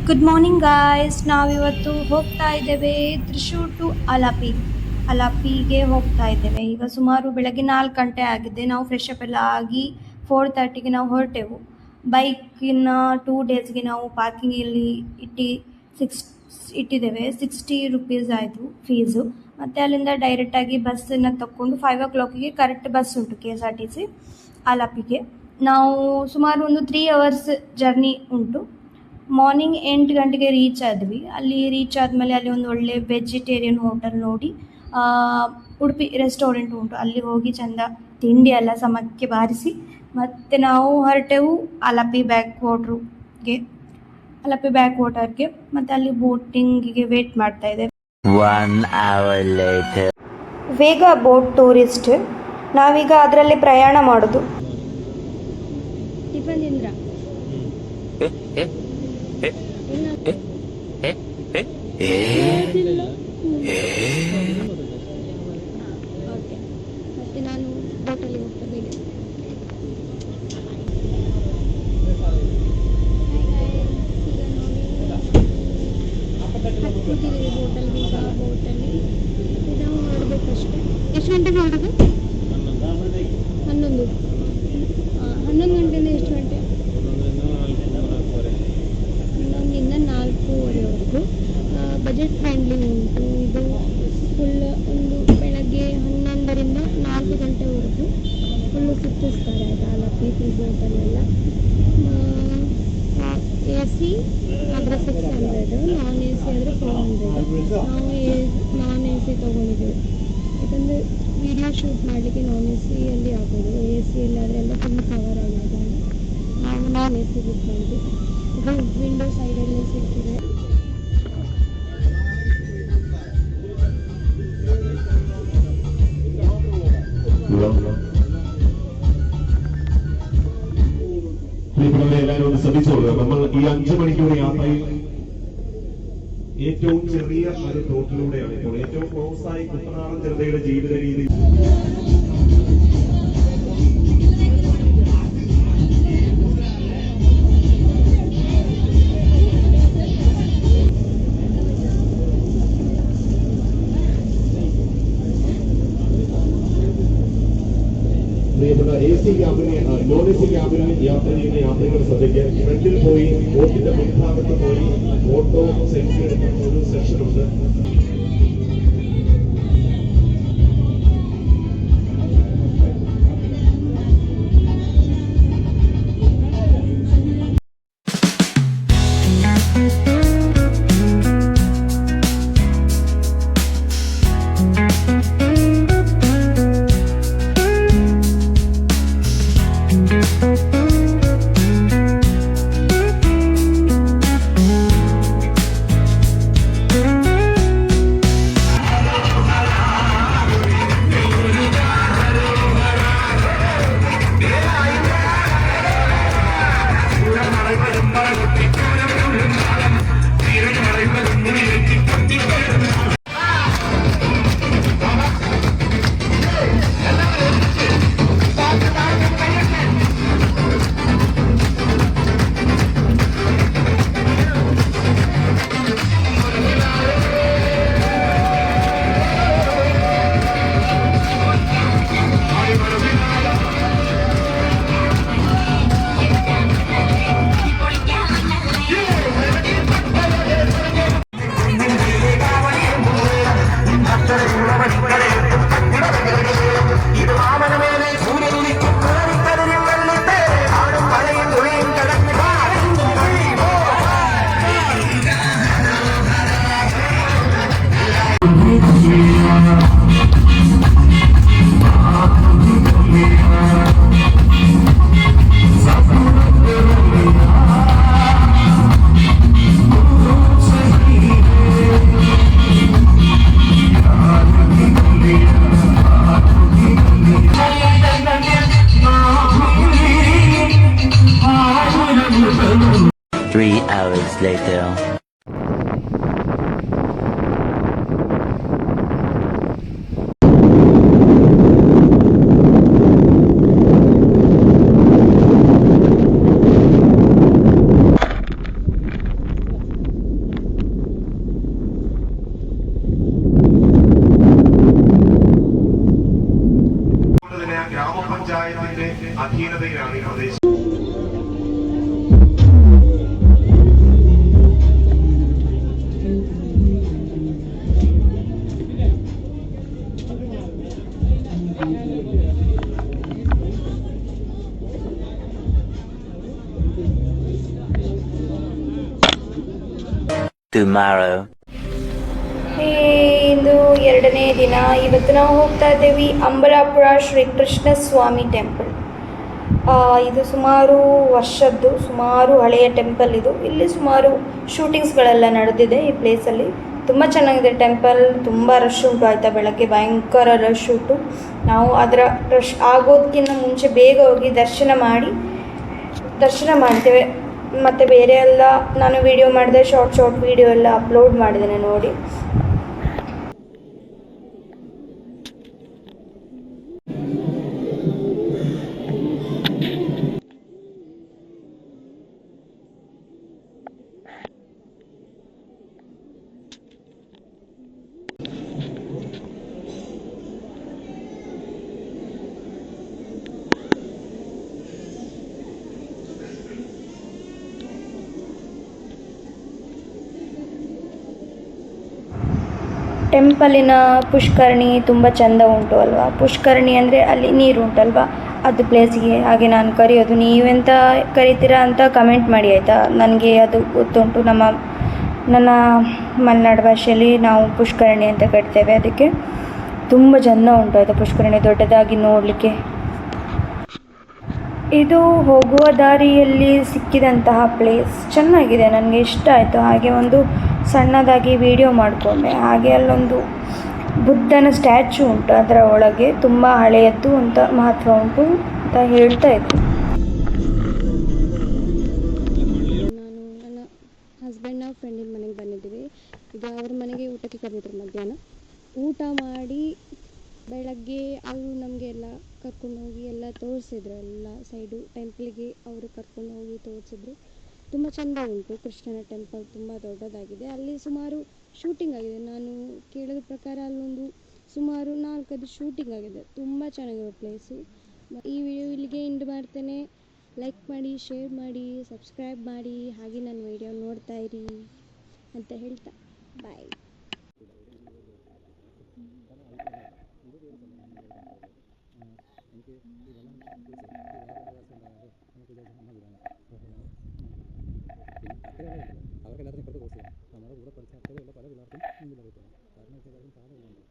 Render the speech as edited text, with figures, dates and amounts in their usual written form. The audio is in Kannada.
Good morning guys. ನಾವಿವತ್ತು ಹೋಗ್ತಾ ಇದ್ದೇವೆ ತ್ರಿಶೂರ್ ಟು ಅಲಾಪಿಗೆ ಹೋಗ್ತಾ ಇದ್ದೇವೆ. ಈಗ ಸುಮಾರು ಬೆಳಗ್ಗೆ 4 ಗಂಟೆ ಆಗಿದೆ. ನಾವು ಫ್ರೆಶ್ ಅಪ್ ಎಲ್ಲ ಆಗಿ 4:30ಗೆ ನಾವು ಹೊರಟೆವು. ಬೈಕಿನ 2 ಡೇಸ್ಗೆ ನಾವು ಪಾರ್ಕಿಂಗಲ್ಲಿ ಇಟ್ಟಿದ್ದೇವೆ. 60 ರೂಪೀಸ್ ಆಯಿತು ಫೀಸು. ಮತ್ತು ಅಲ್ಲಿಂದ ಡೈರೆಕ್ಟಾಗಿ ಬಸ್ಸನ್ನು ತಗೊಂಡು 5 o'clockಗೆ ಕರೆಕ್ಟ್ ಬಸ್ ಉಂಟು KSRTC ಅಲಾಪಿಗೆ. ನಾವು ಸುಮಾರು ಒಂದು 3 hours ಜರ್ನಿ ಉಂಟು. ಮಾರ್ನಿಂಗ್ 8 ಗಂಟೆಗೆ ರೀಚ್ ಆದ್ವಿ. ಅಲ್ಲಿ ರೀಚ್ ಆದಮೇಲೆ ಅಲ್ಲಿ ಒಂದು ಒಳ್ಳೆ ವೆಜಿಟೇರಿಯನ್ ಹೋಟೆಲ್ ನೋಡಿ, ಉಡುಪಿ ರೆಸ್ಟೋರೆಂಟ್ ಉಂಟು, ಅಲ್ಲಿ ಹೋಗಿ ಚೆಂದ ತಿಂಡಿ ಎಲ್ಲ ಸಮಕ್ಕೆ ಬಾರಿಸಿ ಮತ್ತು ನಾವು ಹೊರಟೆವು ಅಲಪಿ ಬ್ಯಾಕ್ ವಾಟರ್ಗೆ. ಮತ್ತು ಅಲ್ಲಿ ಬೋಟಿಂಗಿಗೆ ವೇಟ್ ಮಾಡ್ತಾ ಇದ್ದೇವೆ. 1 hour later. ವೇಗ ಬೋಟ್ ಟೂರಿಸ್ಟ್. ನಾವೀಗ ಅದರಲ್ಲಿ ಪ್ರಯಾಣ ಮಾಡೋದು. ಟಿಫನ್ ತಿಂದ್ರ? ಓಕೆ, ಮತ್ತೆ ನಾನು ಬೋಟಲ್ಲಿ ಹೋಗ್ತಾ ಬೇಗ. ಹತ್ತಿದ್ದೀವಿ ಬೋಟಲ್ಲಿ. ಈಗ ಬೋಟಲ್ಲಿ ನಾವು ಹೊರಡಬೇಕಷ್ಟೆ. ಎಷ್ಟು ಗಂಟೆಗೆ ಹೊರಡೋದು? 11 ಗಂಟೆಯಿಂದ ಎಷ್ಟು ಗಂಟೆ? 11ರಿಂದ 4:30ವರೆಗೂ. ಬಜೆಟ್ ಫ್ರೆಂಡ್ಲಿ ಉಂಟು ಇದು. ಫುಲ್ ಒಂದು ಬೆಳಗ್ಗೆ 11ರಿಂದ 4 ಗಂಟೆವರೆಗೂ ಫುಲ್ಲು ಸುತ್ತಿಸ್ತಾರೆ. ಆಯಿತಾ ಅಲಪಿ ಬೋಟಲ್ಲೆಲ್ಲ. AC ಆದರೆ 600, ನಾನ್ AC ಆದರೆ 400. ನಾವು ನಾನ್ AC ತೊಗೊಂಡಿದ್ದೇವೆ, ಯಾಕಂದರೆ ವಿಡಿಯೋ ಶೂಟ್ ಮಾಡಲಿಕ್ಕೆ ನಾನ್ ACಯಲ್ಲಿ ಆಗೋದು. ACಯಲ್ಲಿ ಆದರೆ ಎಲ್ಲ ಫುಲ್ ಕವರ್ ಆಗಿದೆ. ನಾವು ನಾನ್ AC ಬುಕ್ ಮಾಡಿದ್ವಿ. ಇದು ವಿಂಡೋ ಸೈಡಲ್ಲೇ ಸಿಗ್ತಿದೆ. എല്ലാവരും ഒന്ന് ശ്രദ്ധിച്ചോളുക. നമ്മൾ ഈ 5 മണിക്കൂർ യാത്രയിൽ ഏറ്റവും ചെറിയ ഒരു റൂട്ടിലൂടെയാണ് ഇപ്പോൾ. ഏറ്റവും ക്ലോസ് ആയി കുട്ടനാടൻ ജനതയുടെ ജീവിത രീതി. AC ക്യാബിനെ നോൺ AC ക്യാബിനിൽ യാത്ര ചെയ്യുന്ന യാത്രികർ ശ്രദ്ധിക്കുക. ഫ്രണ്ടിൽ പോയി ബോട്ടിന്റെ മുൻഭാഗത്ത് പോയി ഫോട്ടോ സെൽഫി എടുക്കുന്ന ഒരു സെക്ഷനുണ്ട്. Later. tomorrow. ಇಂದು 2ನೇ ದಿನ. ಇವತ್ತು ನಾವು ಹೋಗ್ತಾ ಇದ್ದೇವೆ ಅಂಬಲಾಪುರ ಶ್ರೀಕೃಷ್ಣ ಸ್ವಾಮಿ ಟೆಂಪಲ್. ಇದು ಸುಮಾರು ವರ್ಷದ್ದು, ಸುಮಾರು ಹಳೆಯ ಟೆಂಪಲ್ ಇದು. ಇಲ್ಲಿ ಸುಮಾರು ಶೂಟಿಂಗ್ಸ್ಗಳೆಲ್ಲ ನಡೆದಿದೆ ಈ ಪ್ಲೇಸಲ್ಲಿ. ತುಂಬ ಚೆನ್ನಾಗಿದೆ ಟೆಂಪಲ್, ತುಂಬ ರಶ್ ಉಂಟು ಆಯಿತಾ. ಬೆಳಗ್ಗೆ ಭಯಂಕರ ರಶ್ ಉಂಟು. ನಾವು ಅದರ ರಶ್ ಆಗೋದಕ್ಕಿಂತ ಮುಂಚೆ ಬೇಗ ಹೋಗಿ ದರ್ಶನ ಮಾಡ್ತೇವೆ. ಮತ್ತು ಬೇರೆ ಎಲ್ಲ ನಾನು ವಿಡಿಯೋ ಮಾಡಿದೆ, ಶಾರ್ಟ್ ವಿಡಿಯೋ ಎಲ್ಲ ಅಪ್ಲೋಡ್ ಮಾಡಿದ್ದೇನೆ ನೋಡಿ. ಟೆಂಪಲಿನ ಪುಷ್ಕರಣಿ ತುಂಬ ಚೆಂದ ಉಂಟು ಅಲ್ವಾ. ಪುಷ್ಕರಣಿ ಅಂದರೆ ಅಲ್ಲಿ ನೀರು ಉಂಟಲ್ವಾ, ಅದು ಪ್ಲೇಸಿಗೆ ಹಾಗೆ ನಾನು ಕರೆಯೋದು. ನೀವೆಂತ ಕರಿತೀರಾ ಅಂತ ಕಮೆಂಟ್ ಮಾಡಿ ಆಯಿತಾ. ನನಗೆ ಅದು ಗೊತ್ತುಂಟು. ನನ್ನ ಮಲೆನಾಡು ಭಾಷೆಯಲ್ಲಿ ನಾವು ಪುಷ್ಕರಣಿ ಅಂತ ಕರಿತೇವೆ. ಅದಕ್ಕೆ ತುಂಬ ಚೆಂದ ಉಂಟು ಆಯಿತಾ ಪುಷ್ಕರಣಿ, ದೊಡ್ಡದಾಗಿ ನೋಡಲಿಕ್ಕೆ. ಇದು ಹೋಗುವ ದಾರಿಯಲ್ಲಿ ಸಿಕ್ಕಿದಂತಹ ಪ್ಲೇಸ್ ಚೆನ್ನಾಗಿದೆ, ನನಗೆ ಇಷ್ಟ ಆಯಿತು. ಹಾಗೆ ಒಂದು ಸಣ್ಣದಾಗಿ ವಿಡಿಯೋ ಮಾಡಿಕೊಂಡೆ. ಹಾಗೆ ಅಲ್ಲೊಂದು ಬುದ್ಧನ ಸ್ಟ್ಯಾಚು ಉಂಟು, ಅದರ ಒಳಗೆ ತುಂಬ ಹಳೆಯದ್ದು ಅಂತ ಮಹತ್ವ ಉಂಟು ಅಂತ ಹೇಳ್ತಾ ಇತ್ತು. ನಾನು ನನ್ನ ಹಸ್ಬೆಂಡ್ನ ಫ್ರೆಂಡಿನ ಮನೆಗೆ ಬಂದಿದ್ದೀವಿ. ಇದು ಅವ್ರ ಮನೆಗೆ ಊಟಕ್ಕೆ ಕರೆದಿದ್ರು. ಮಧ್ಯಾಹ್ನ ಊಟ ಮಾಡಿ ಬೆಳಗ್ಗೆ ಅವರು ನಮಗೆ ಎಲ್ಲ ಕರ್ಕೊಂಡು ಹೋಗಿ ಎಲ್ಲ ತೋರಿಸಿದ್ರು. ಎಲ್ಲ ಸೈಡು ಟೆಂಪಲಿಗೆ ಅವರು ಕರ್ಕೊಂಡು ಹೋಗಿ ತೋರಿಸಿದ್ರು. ತುಂಬ ಚೆಂದ ಉಂಟು. ಕೃಷ್ಣನ ಟೆಂಪಲ್ ತುಂಬ ದೊಡ್ಡದಾಗಿದೆ. ಅಲ್ಲಿ ಸುಮಾರು ಶೂಟಿಂಗ್ ಆಗಿದೆ. ನಾನು ಕೇಳಿದ ಪ್ರಕಾರ ಅಲ್ಲೊಂದು ಸುಮಾರು 4-5 ಶೂಟಿಂಗ್ ಆಗಿದೆ. ತುಂಬ ಚೆನ್ನಾಗಿರೋ ಪ್ಲೇಸು. ಈ ವಿಡಿಯೋ ಇಲ್ಲಿಗೆ ಎಂಡ್ ಮಾಡ್ತೇನೆ. ಲೈಕ್ ಮಾಡಿ, ಶೇರ್ ಮಾಡಿ, ಸಬ್ಸ್ಕ್ರೈಬ್ ಮಾಡಿ, ಹಾಗೆ ನನ್ನ ವಿಡಿಯೋ ನೋಡ್ತಾ ಇರಿ ಅಂತ ಹೇಳ್ತಾ ಬಾಯ್. അവർക്കെല്ലാത്തിനും ഇപ്പോഴത്തെ കോഴ്സ് നമ്മുടെ കൂടെ പഠിച്ച അത്രയുള്ള പല പിള്ളേർക്കും മുന്നിൽ അറിയത്തില്ല. കാരണം വെച്ചാൽ എല്ലാവരും താഴെ ഉള്ളതുകൊണ്ട്